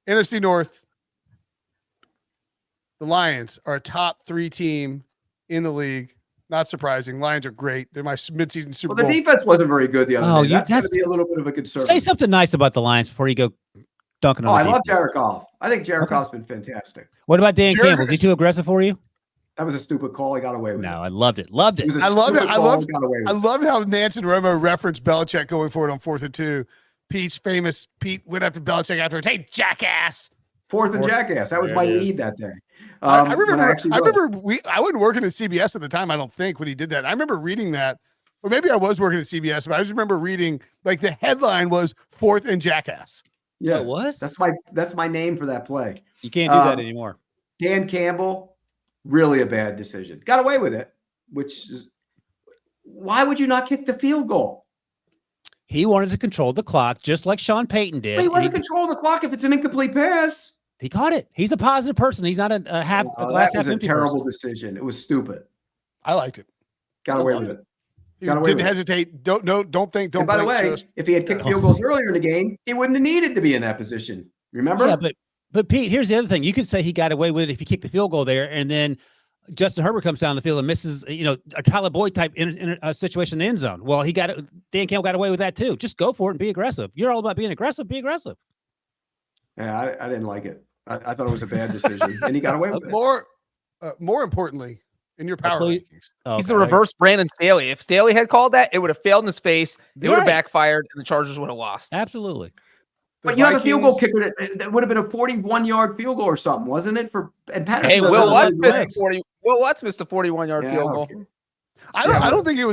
NFC North. The Lions are a top 3 team in the league. Not surprising. Lions are great. They're my midseason Super Bowl. The defense wasn't very good the other day. That's going to be a little bit of a concern. Say something nice about the Lions before you go dunking on I love Jared Goff. I think Jared Goff's been fantastic. What about Dan Campbell? Is he too aggressive for you? That was a stupid call. He got away with it. No, I loved it. Loved it. I loved it. I loved how Nance and Romo referenced Belichick going for it on 4th and 2. Pete went after Belichick afterwards. Hey, jackass. 4th and jackass. That was my lead that day. I remember I wasn't working at CBS at the time, I don't think, when he did that. I remember reading that, or maybe I was working at CBS, but I just remember reading, like, the headline was 4th and jackass. Yeah, it was. That's my name for that play. You can't do that anymore. Dan Campbell, really a bad decision. Got away with it, which is why would you not kick the field goal? He wanted to control the clock just like Sean Payton did. But he wasn't controlling the clock if it's an incomplete pass. He caught it. He's a positive person. He's not a glass half empty. That was a terrible decision. It was stupid. I liked it. Got away with it. Didn't hesitate. Don't think. And by the way, if he had kicked field goals earlier in the game, he wouldn't have needed to be in that position. Remember? Yeah, but Pete, here's the other thing. You could say he got away with it if he kicked the field goal there, and then Justin Herbert comes down the field and misses, a Tyler Boyd type in a situation in the end zone. Well, Dan Campbell got away with that too. Just go for it and be aggressive. You're all about being aggressive. Be aggressive. Yeah, I didn't like it. I thought it was a bad decision, and he got away with it. More importantly, in your power rankings, he's the reverse Brandon Staley. If Staley had called that, it would have failed in his face. It would have backfired, and the Chargers would have lost. Absolutely. But you have a field goal kicker that would have been a 41-yard field goal or something, wasn't it? And Patterson. Hey, Will Lutz missed a 41-yard field goal. Okay. I don't think it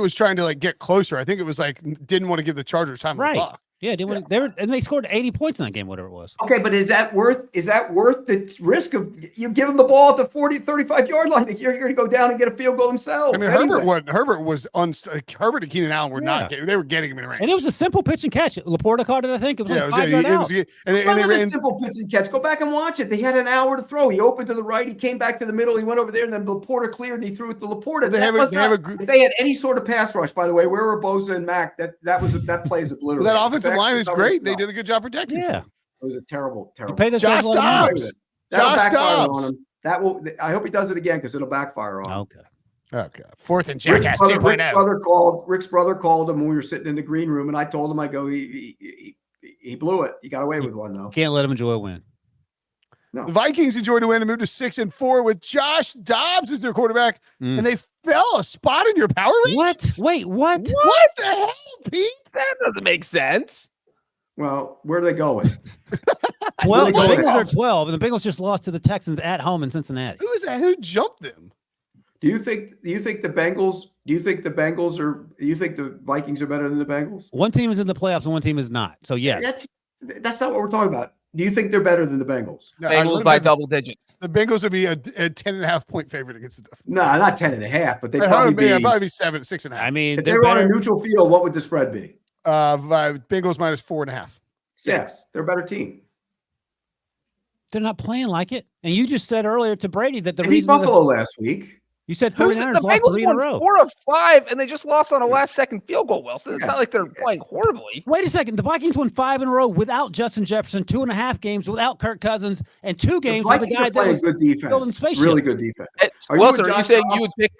was trying to get closer. I think it was didn't want to give the Chargers time on the clock. Yeah, they scored 80 points in that game, whatever it was. Okay, but is that worth the risk of you give them the ball at the 40, 35-yard line? You're going to go down and get a field goal himself. I mean, anyway. Herbert and Keenan Allen were not getting. They were getting him in range, and it was a simple pitch and catch. Laporta caught it, I think. It was they ran a simple pitch and catch. Go back and watch it. They had an hour to throw. He opened to the right. He came back to the middle. He went over there, and then Laporta cleared, and he threw it to Laporta. If they had any sort of pass rush, by the way, where were Bosa and Mack? That play is obliterated. That offensive line is great. They did a good job protecting him. It was a terrible. Josh Dobbs. That'll backfire on him. I hope he does it again because it'll backfire on him. Okay. 4th and jackass 2.0. Rick's brother called him when we were sitting in the green room, and I told him, he blew it. He got away with one though. Can't let him enjoy a win. No. The Vikings enjoyed a win and moved to 6-4 with Josh Dobbs as their quarterback, and they fell a spot in your power rankings. What? Wait, what? What the hell, Pete? That doesn't make sense. Well, where are they going? 12. The Bengals are 12, and the Bengals just lost to the Texans at home in Cincinnati. Who is that? Who jumped them? Do you think the Vikings are better than the Bengals? One team is in the playoffs and one team is not. So yes. That's not what we're talking about. Do you think they're better than the Bengals? No, Bengals by double digits. The Bengals would be a 10.5 point favorite against the Dolphins. No, not 10.5, but they'd probably be 6.5. I mean, if they were on a neutral field, what would the spread be? Bengals minus 4.5. Yes, they're a better team. They're not playing like it. And you just said earlier to Brady that they beat Buffalo last week. You said 49ers lost 3 in a row. 4 of 5, and they just lost on a last-second field goal, Wilson. It's not like they're playing horribly. Wait a second. The Vikings won 5 in a row without Justin Jefferson, 2.5 games without Kirk Cousins, and 2 games with the guy that was good defense. Spaceship. Really good defense. Wilson, are you saying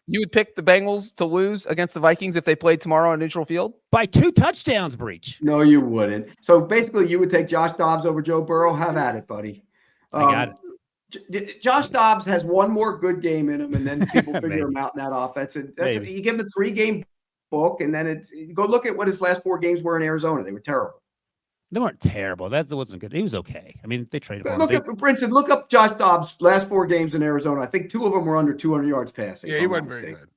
you would pick the Bengals to lose against the Vikings if they played tomorrow on neutral field? By 2 touchdowns, Breach. No, you wouldn't. So basically, you would take Josh Dobbs over Joe Burrow. Have at it, buddy. I got it. Josh Dobbs has one more good game in him, and then people figure him out in that offense. And you give him a 3-game book, and then go look at what his last 4 games were in Arizona. They were terrible. They weren't terrible. That wasn't good. He was okay. I mean, they traded him. Look up Josh Dobbs' last 4 games in Arizona. I think 2 of them were under 200 yards passing. Yeah, he wasn't very good.